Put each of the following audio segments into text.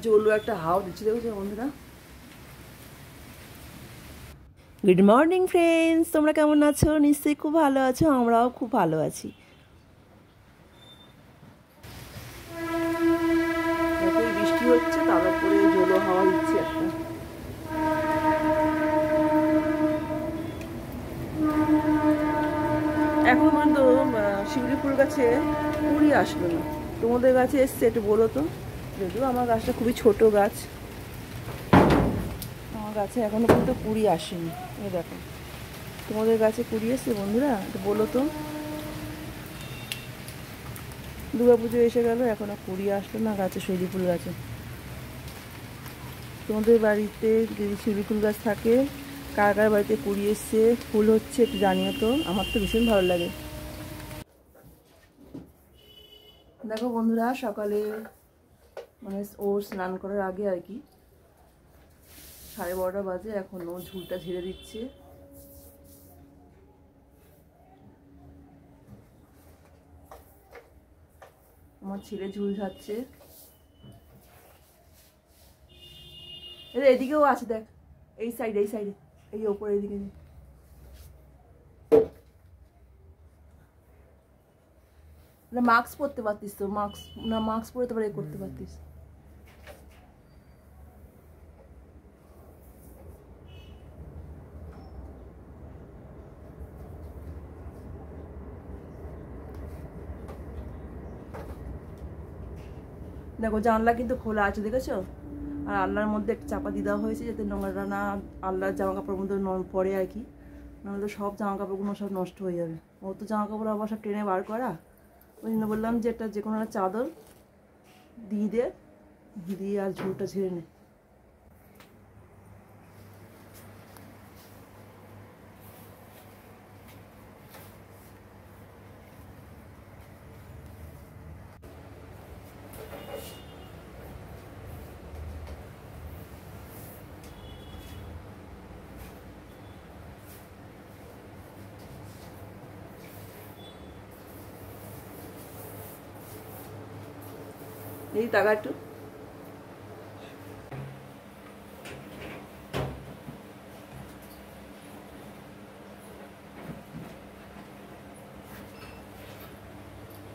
জলো একটা হাওয়া দিচ্ছে, দেখেছো বন্ধুরা। গুড মর্নিং ফ্রেন্ডস, তোমরা কেমন আছো? নিশ্চয়ই খুব ভালো আছো, আমরাও খুব ভালো আছি। বৃষ্টি হচ্ছে, তার উপরে জলো হাওয়া দিচ্ছে একটা। এখন পর্যন্ত শিউলি ফুল গাছে কুড়ি আসলো না। তোমাদের গাছে এসছে একটু বলো তো। যদিও আমার গাছটা খুবই ছোট গাছ, আমার গাছে এখনো পর্যন্ত কুড়ি আসেনি। এই দেখো, তোমাদের গাছে কুড়ি এসছে বন্ধুরা? একটু বলো তো। দুর্গাপুজো এসে গেল, এখনো কুড়ি আসলো না গাছে, শিউলি ফুল গাছে। তোমাদের বাড়িতে যদি শিউলি ফুল গাছ থাকে, কার কার বাড়িতে কুড়ি এসছে, ফুল হচ্ছে, একটু জানিও তো। আমার তো ভীষণ ভালো লাগে। দেখো বন্ধুরা, সকালে মানে ওর স্নান করার আগে আর কি 12:30 বাজে, এখন ও ঝুলটা ঝেড়ে দিচ্ছে। আমার ছেলে ঝুল ঝাড়ছে। এদিকেও আছে, দেখ এই সাইডে, এই সাইডে, এই ওপরে, এইদিকে। না মাস্ক পরতে পারতিস তো, মাস্ক না, মাস্ক পরে তো করতে পারতিস। দেখো জানলা কিন্তু খোলা আছে, দেখেছো? আর আল্লাহর মধ্যে একটা চাপা দিয়ে দেওয়া হয়েছে যাতে নোংরা না আল্লাহর জামা কাপড়ের মধ্যে পরে আর কি, নাহলে তো সব জামা কাপড়গুলো সব নষ্ট হয়ে যাবে। ও তো জামা কাপড় আবার সব টেনে বার করা, ওই জন্য বললাম যে একটা যে কোনো একটা চাদর দিয়ে আর ঝুলটা ঝেড়ে নে। এই টাকা একটু।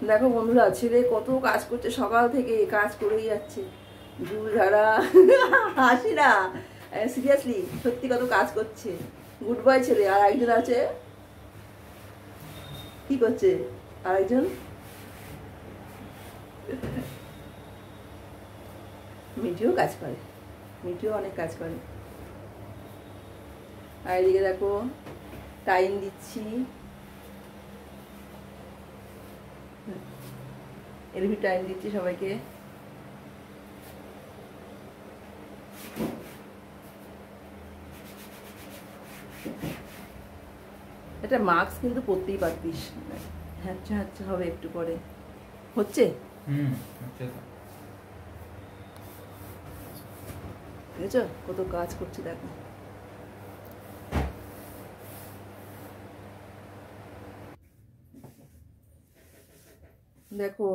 দেখো বন্ধুরা, ছেলে কত কাজ করছে, সকাল থেকে কাজ করেই যাচ্ছে, ঝুল ঝাড়া। হাসি না, সিরিয়াসলি সত্যি কত কাজ করছে। গুড বয় ছেলে। আর একজন আছে, কি করছে আরেকজন? মিঠিও কাজ করে, মিঠিও অনেক কাজ করে। আর এদিকে দেখো টাইম দিচ্ছি, এলভি টাইম দিচ্ছি সবাইকে। এটা মাস্ক কিন্তু পরতেই পারতিস। হ্যাঁ হচ্ছে, হবে একটু পরে। হচ্ছে বুঝেছ কত কাজ করছে, দেখো। দেখো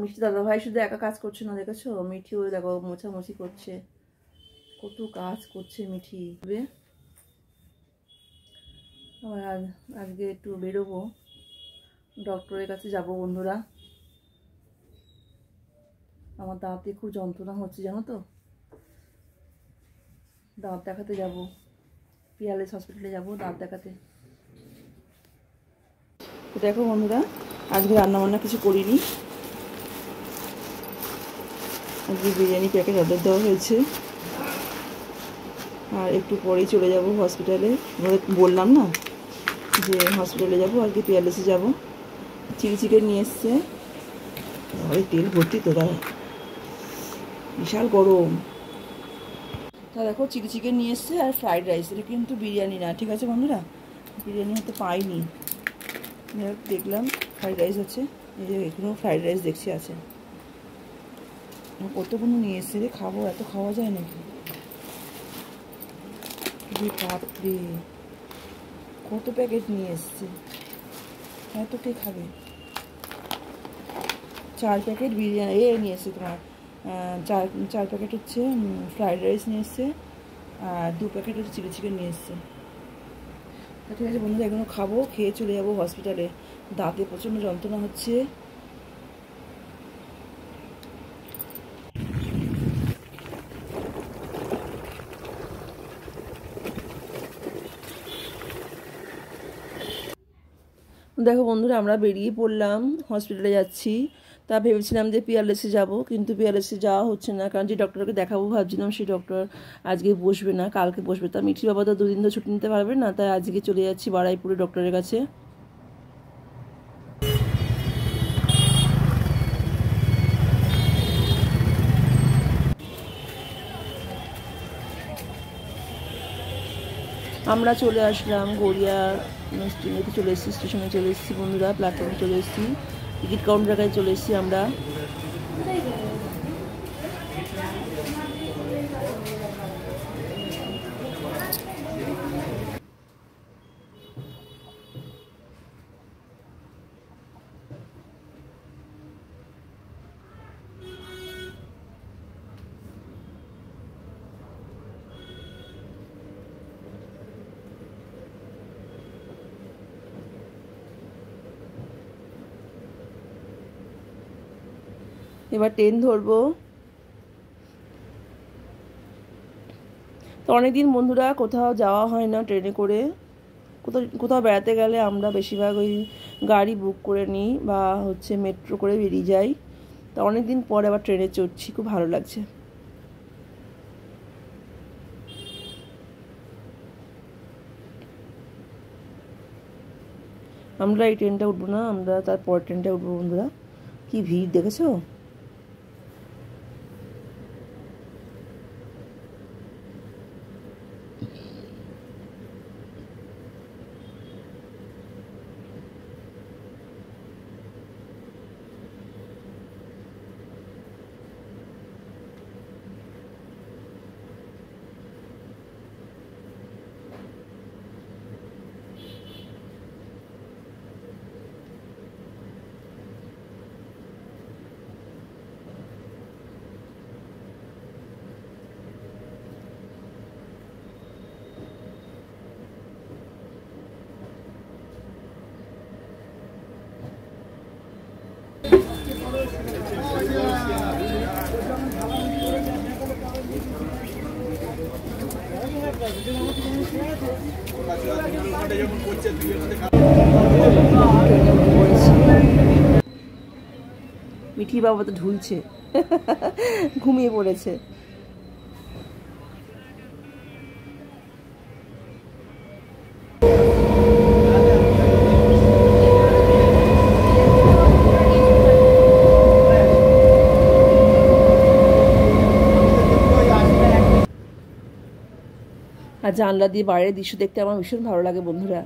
মিষ্টি দাদা ভাই শুধু একা কাজ করছে না, দেখেছো? মিঠিও দেখো মোছামুছি করছে, কত কাজ করছে মিঠি। আবার আজকে একটু বেরোবো, ডক্টরের কাছে যাব বন্ধুরা। আমার দাঁতে খুব যন্ত্রণা হচ্ছে, জানো তো। দাঁত দেখাতে যাব, পিয়ালেস হসপিটালে যাব দাঁত দেখাতে। তো দেখো বন্ধুরা, আজকে রান্নাবান্না কিছু করিনি। আজকে বিরিয়ানি প্যাকেট অর্ডার দেওয়া হয়েছে, আর একটু পরেই চলে যাব হসপিটালে। বললাম না যে হসপিটালে যাব, আজকে পিয়ালেসে যাব। চিলি চিকেন নিয়ে এসছে, ওই তেল ভর্তি তো, দাদা বিশাল গরম। তা দেখো চিলি চিকেন নিয়ে এসছে আর ফ্রাইড রাইস, এটা কিন্তু বিরিয়ানি না, ঠিক আছে বন্ধুরা? বিরিয়ানি হয়তো পাইনি, দেখলাম ফ্রাইড রাইস আছে। এই যে এখানেও ফ্রাইড রাইস দেখছি আছে। কতগুলো নিয়ে এসছে রে, খাবো? এত খাওয়া যায় নাকি? বাপরে, কত প্যাকেট নিয়ে এসছে, এত কে খাবে? 4 প্যাকেট বিরিয়ানি নিয়ে এসছে তোমার চার চার প্যাকেট হচ্ছে ফ্রাইড রাইস নিয়ে এসছে, আর 2 প্যাকেট হচ্ছে চিলি চিকেন নিয়ে এসছে। ঠিক আছে বন্ধুরা, এগুলো খাবো, খেয়ে চলে যাবো হসপিটালে। দাঁতে প্রচণ্ড যন্ত্রণা হচ্ছে। দেখো বন্ধুরা, আমরা বেরিয়ে পড়লাম, হসপিটালে যাচ্ছি। তা ভেবেছিলাম যে পিয়ারলেসে যাব, কিন্তু পিয়ারলেসে যাওয়া হচ্ছে না, কারণ যে ডক্টরকে দেখাবো ভাবছিলাম সেই ডক্টর আজকে বসবে না, কালকে বসবে। তা মিঠি বাবা তো 2 দিন তো ছুটি নিতে পারবে না, তাই আজকে চলে যাচ্ছি বারাইপুরে ডক্টরের কাছে। আমরা চলে আসলাম গড়িয়া চলে এসেছি, স্টেশনে চলে এসেছি বন্ধুরা, প্ল্যাটফর্মে চলে এসেছি, টিকিট কাউন্টার কাছে চলে এসেছি আমরা। এবার ট্রেন ধরবো। তো অনেকদিন বন্ধুরা কোথাও যাওয়া হয় না ট্রেনে করে। কোথাও বেড়াতে গেলে আমরা বেশিরভাগ ওই গাড়ি বুক করে নিই বা হচ্ছে মেট্রো করে বেরিয়ে যাই। তো অনেকদিন পর আবার ট্রেনে চড়ছি, খুব ভালো লাগছে। আমরা এই ট্রেনটা উঠবো না, আমরা তারপর ট্রেনটা উঠবো বন্ধুরা। কি ভিড় দেখেছো? মিঠি বাবা তো ঢুলছে, ঘুমিয়ে পড়েছে। আর জানলা দিয়ে বাইরের দৃশ্য দেখতে আমার ভীষণ ভালো লাগে বন্ধুরা।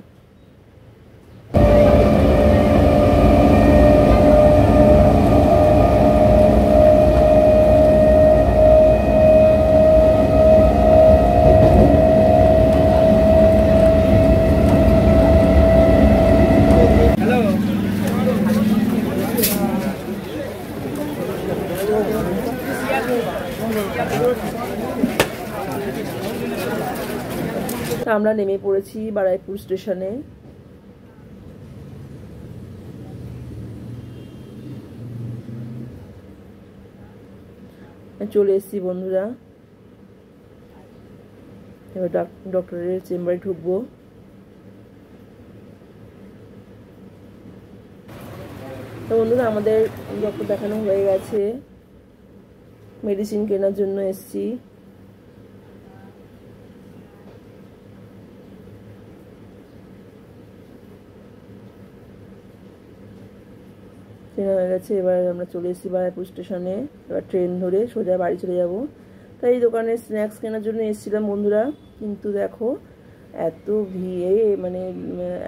আমরা নেমে পড়েছি বারাইপুর স্টেশনে। চলে এসেছি বন্ধুরা, এবার ডক্টরের চেম্বারে ঢুকবো। তো বন্ধুরা, আমাদের ডক্টর দেখানো হয়ে গেছে, মেডিসিন কেনার জন্য এসেছি। কেনা হয়ে গেছে, এবার আমরা চলে এসেছি বারাইপুর স্টেশনে। এবার ট্রেন ধরে সোজা বাড়ি চলে যাব। তাই এই দোকানে স্ন্যাক্স কেনার জন্য এসেছিলাম বন্ধুরা, কিন্তু দেখো এত ভিড়ে, মানে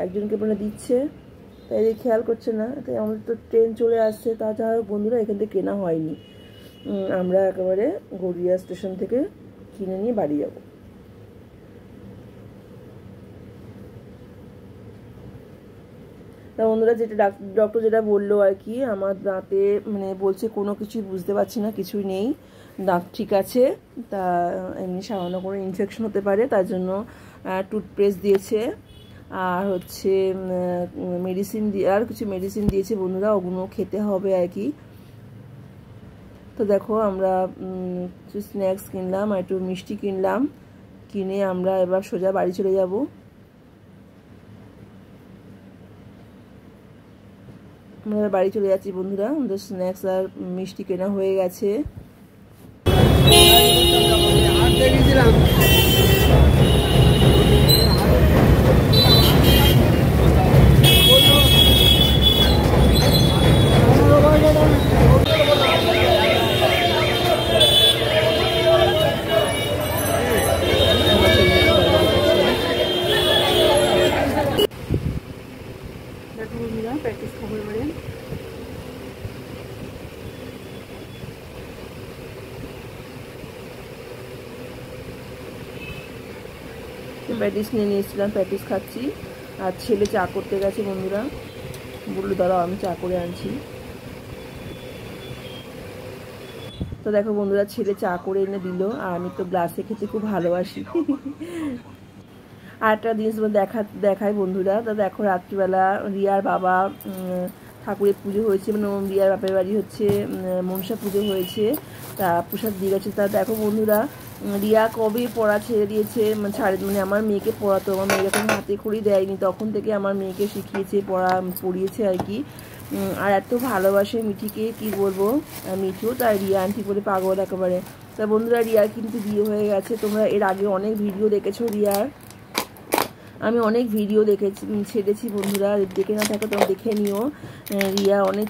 একজনকে মানে দিচ্ছে, তাই খেয়াল করছে না। তাই আমাদের তো ট্রেন চলে আসছে, তাছাড়া বন্ধুরা এখান থেকে কেনা হয়নি। আমরা একেবারে গড়িয়া স্টেশন থেকে কিনে নিয়ে বাড়ি যাব। তা বন্ধুরা যেটা ডক্টর যেটা বললো আর কি, আমার দাঁতে মানে বলছে কোনো কিছুই বুঝতে পারছি না, কিছুই নেই, দাঁত ঠিক আছে, তা এমনি সামান্য কোনো ইনফেকশন হতে পারে, তার জন্য টুথপেস্ট দিয়েছে আর হচ্ছে মেডিসিন দিয়ে, আর কিছু মেডিসিন দিয়েছে বন্ধুরা, ওগুলো খেতে হবে আর কি। তো দেখো আমরা কিছু স্ন্যাক্স কিনলাম আর একটু মিষ্টি কিনলাম, কিনে আমরা এবার সোজা বাড়ি চলে যাব। আমরা বাড়ি চলে যাচ্ছি বন্ধুরা, আমাদের স্ন্যাক্স আর মিষ্টি কেনা হয়ে গেছে। প্র্যাকটিস খবর বলে প্যাটিস নিয়ে নিয়েছিলাম, প্যাটিস খাচ্ছি। আর ছেলে চা করতে গেছে বন্ধুরা, বললো দাঁড়াও আমি চা করে আনছি। তো দেখো বন্ধুরা ছেলে চা করে এনে দিল, আর আমি তো গ্লাসে খেতে খুব ভালোবাসি। আর একটা জিনিস দেখায় বন্ধুরা, তা দেখো রাত্রিবেলা রিয়ার বাবা ঠাকুরের পুজো হয়েছে, মানে রিয়ার বাপের বাড়ি হচ্ছে মনসা পুজো হয়েছে, তা প্রসাদ দিয়ে গেছে। তা দেখো বন্ধুরা রিয়া কবে পড়া ছেড়ে দিয়েছে, মানে আমার মেয়েকে পড়াতো, আমার মেয়ে যখন হাতে খড়ি দেয়নি তখন থেকে আমার মেয়েকে শিখিয়েছে, পড়িয়েছে আর কি। আর এত ভালোবাসে মিঠিকে কি বলবো, মিঠু তাই রিয়া আন্টি বলে পাগল একেবারে। তা বন্ধুরা রিয়ার কিন্তু বিয়ে হয়ে গেছে, তোমরা এর আগে অনেক ভিডিও দেখেছো রিয়ার, আমি অনেক ভিডিও ছেড়েছি বন্ধুরা, দেখে না থাকো তোমরা দেখে নিও। রিয়া অনেক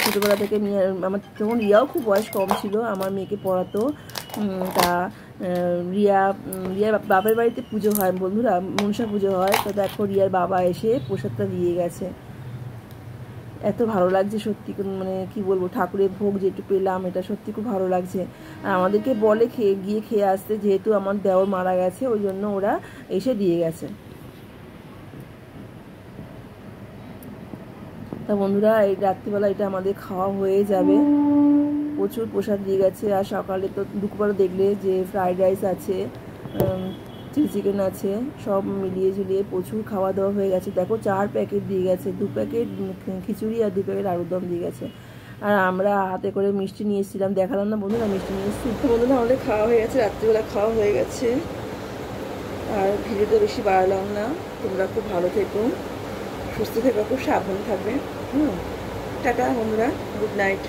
ছোটোবেলা থেকে আমার তখন রিয়াও খুব বয়স কম ছিল, আমার মেয়েকে পড়াতো। তা রিয়ার বাপের বাড়িতে পুজো হয় বন্ধুরা, মনসা পুজো হয়, তো দেখো রিয়ার বাবা এসে প্রসাদটা দিয়ে গেছে, এত ভালো লাগছে সত্যি, মানে কি বলবো, ঠাকুরের ভোগ যেটু পেলাম এটা সত্যি খুব ভালো লাগছে। আর আমাদেরকে বলে গিয়ে খেয়ে আসতে, যেহেতু আমার দেওর মারা গেছে ওই জন্য ওরা এসে দিয়ে গেছে। তা বন্ধুরা এই রাত্রিবেলা এটা আমাদের খাওয়া হয়ে যাবে, প্রচুর প্রসাদ দিয়ে গেছে। আর সকালে তো দুপুরে দেখলে যে ফ্রাইড রাইস আছে, চিলি চিকেন আছে, সব মিলিয়ে ঝুলিয়ে প্রচুর খাওয়া দাওয়া হয়ে গেছে। দেখো 4 প্যাকেট দিয়ে গেছে, 2 প্যাকেট খিচুড়ি আর 2 প্যাকেট আলুর দম দিয়ে গেছে। আর আমরা হাতে করে মিষ্টি নিয়ে এসেছিলাম, দেখালাম না বন্ধুরা মিষ্টি নিয়ে এসেছি। বন্ধুরা আমাদের খাওয়া হয়ে গেছে, রাত্রিবেলা খাওয়া হয়ে গেছে, আর ভিডিওটা বেশি বাড়ালাম না। তোমরা খুব ভালো থেকো, সুস্থ থেকো, খুব সাবধানে থাকবে। টাটা বন্ধুরা, গুড নাইট।